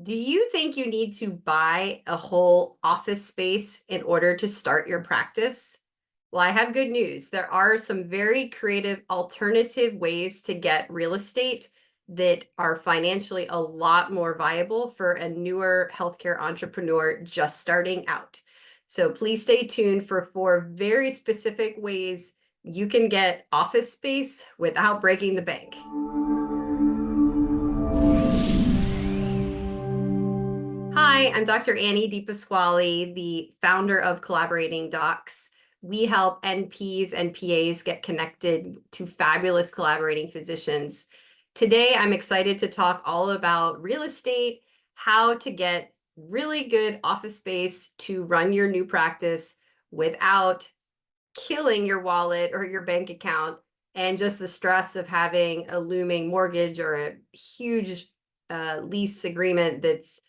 Do you think you need to buy a whole office space in order to start your practice? Well, I have good news. There are some very creative alternative ways to get real estate that are financially a lot more viable for a newer healthcare entrepreneur just starting out. So please stay tuned for four very specific ways you can get office space without breaking the bank. Hi, I'm Dr. Annie DePasquale, the founder of Collaborating Docs. We help NPs and PAs get connected to fabulous collaborating physicians. Today, I'm excited to talk all about real estate, how to get really good office space to run your new practice without killing your wallet or your bank account, and just the stress of having a looming mortgage or a huge lease agreement that's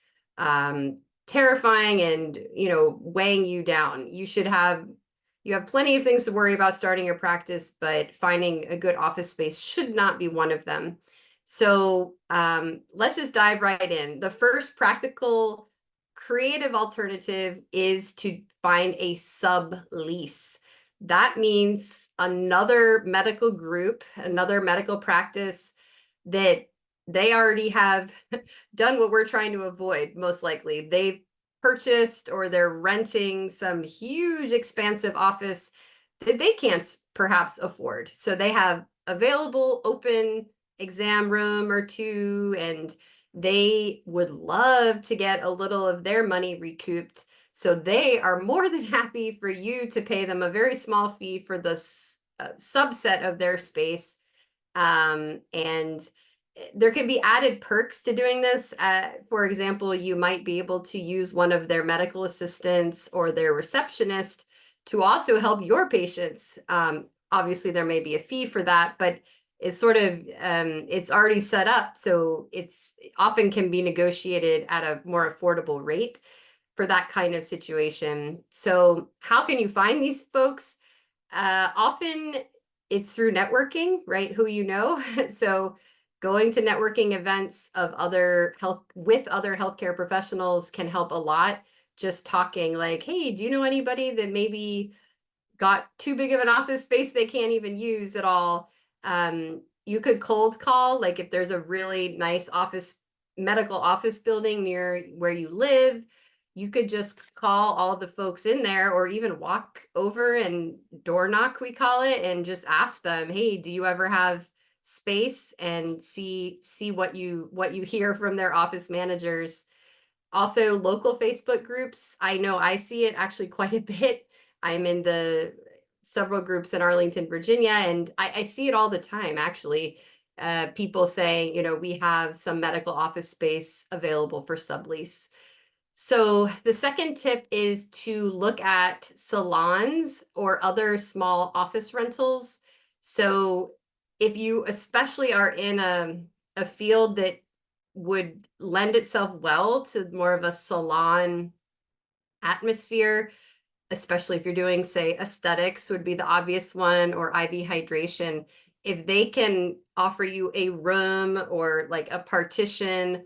terrifying and weighing you down. You have plenty of things to worry about starting your practice, but finding a good office space should not be one of them. So let's just dive right in. The first practical creative alternative is to find a sublease. That means another medical group, another medical practice that they already have done what we're trying to avoid. Most likely they've purchased or they're renting some huge expansive office that they can't perhaps afford. So they have available open exam room or two, and they would love to get a little of their money recouped. So they are more than happy for you to pay them a very small fee for the subset of their space. And there can be added perks to doing this. For example, you might be able to use one of their medical assistants or their receptionist to also help your patients. Obviously, there may be a fee for that, but it's sort of it's already set up, so it's often can be negotiated at a more affordable rate for that kind of situation. So how can you find these folks? Often it's through networking, right? Who you know. So going to networking events of other healthcare professionals can help a lot. Just talking like, hey, do you know anybody that maybe got too big of an office space they can't even use at all? You could cold call, like if there's a really nice medical office building near where you live, you could just call all the folks in there, or even walk over and door knock, we call it, and just ask them, hey, do you ever have space, and see what you hear from their office managers. Also, local Facebook groups. I know I see it actually quite a bit. I'm in the several groups in Arlington, Virginia, and I see it all the time, actually. People saying, we have some medical office space available for sublease. So the second tip is to look at salons or other small office rentals. So if you especially are in a field that would lend itself well to more of a salon atmosphere, especially if you're doing, say, aesthetics would be the obvious one, or IV hydration, if they can offer you a room or like a partition,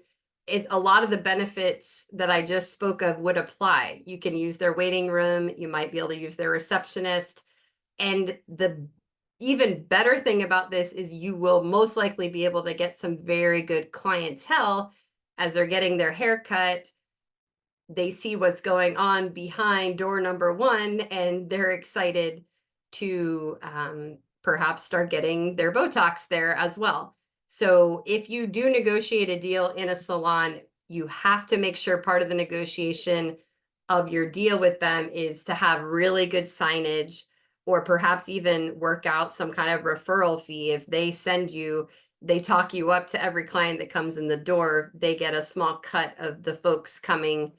a lot of the benefits that I just spoke of would apply. You can use their waiting room, you might be able to use their receptionist. And the even better thing about this is you will most likely be able to get some very good clientele as they're getting their hair cut. They see what's going on behind door number one, and they're excited to perhaps start getting their Botox there as well. So if you do negotiate a deal in a salon, you have to make sure part of the negotiation of your deal with them is to have really good signage, or perhaps even work out some kind of referral fee. If they talk you up to every client that comes in the door, they get a small cut of the folks coming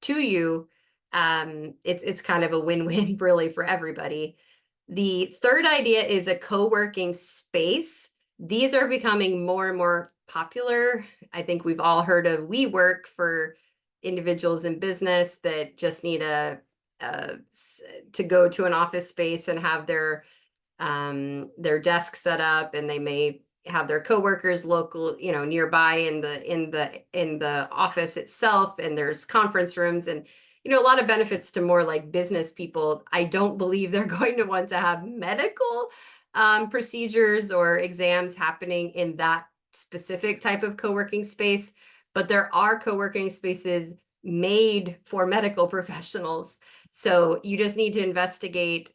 to you. It's kind of a win-win really for everybody. The third idea is a co-working space. These are becoming more and more popular. I think we've all heard of WeWork for individuals in business that just need to go to an office space and have their desk set up, and they may have their coworkers local, nearby in the office itself, and there's conference rooms and a lot of benefits to more like business people. I don't believe they're going to want to have medical procedures or exams happening in that specific type of co-working space, but there are co-working spaces made for medical professionals. So you just need to investigate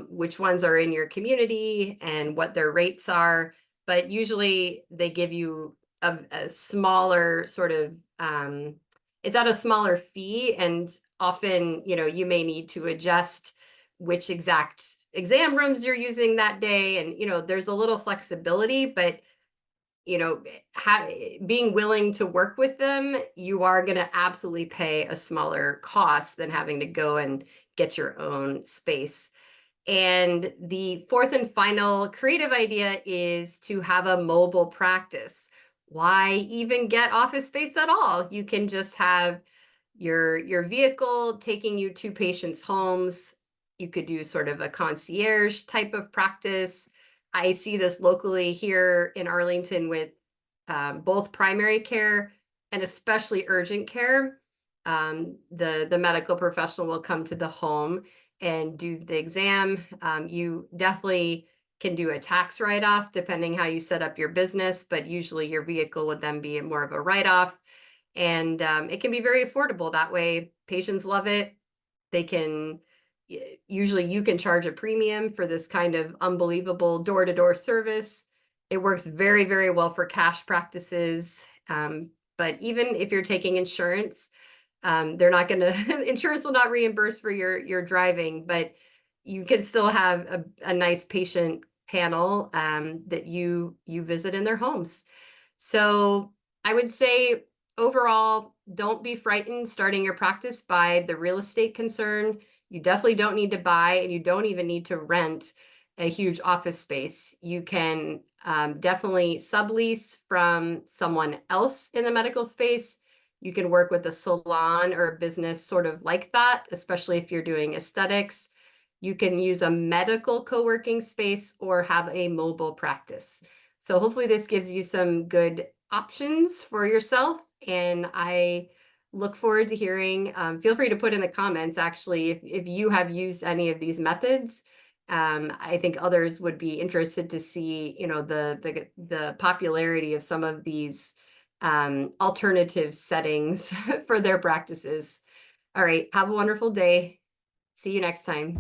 which ones are in your community and what their rates are. But usually they give you a smaller sort of, it's at a smaller fee, and often, you may need to adjust which exact exam rooms you're using that day. And, there's a little flexibility, but being willing to work with them, you are going to absolutely pay a smaller cost than having to go and get your own space. And the fourth and final creative idea is to have a mobile practice. Why even get office space at all? You can just have your vehicle taking you to patients' homes. You could do sort of a concierge type of practice. I see this locally here in Arlington with both primary care and especially urgent care. The medical professional will come to the home and do the exam. You definitely can do a tax write-off depending how you set up your business, but usually your vehicle would then be more of a write-off. And it can be very affordable that way. Patients love it. They can, usually you can charge a premium for this kind of unbelievable door-to-door service. It works very, very well for cash practices. But even if you're taking insurance, they're not going to, insurance will not reimburse for your driving, but you can still have a nice patient panel that you visit in their homes. So I would say overall, don't be frightened starting your practice by the real estate concern. You definitely don't need to buy, and you don't even need to rent a huge office space. You can definitely sublease from someone else in the medical space. You can work with a salon or a business sort of like that, especially if you're doing aesthetics. You can use a medical co-working space or have a mobile practice. So hopefully this gives you some good options for yourself. And I look forward to hearing. Feel free to put in the comments, actually, if you have used any of these methods. I think others would be interested to see, the popularity of some of these alternative settings for their practices. All right, have a wonderful day. See you next time.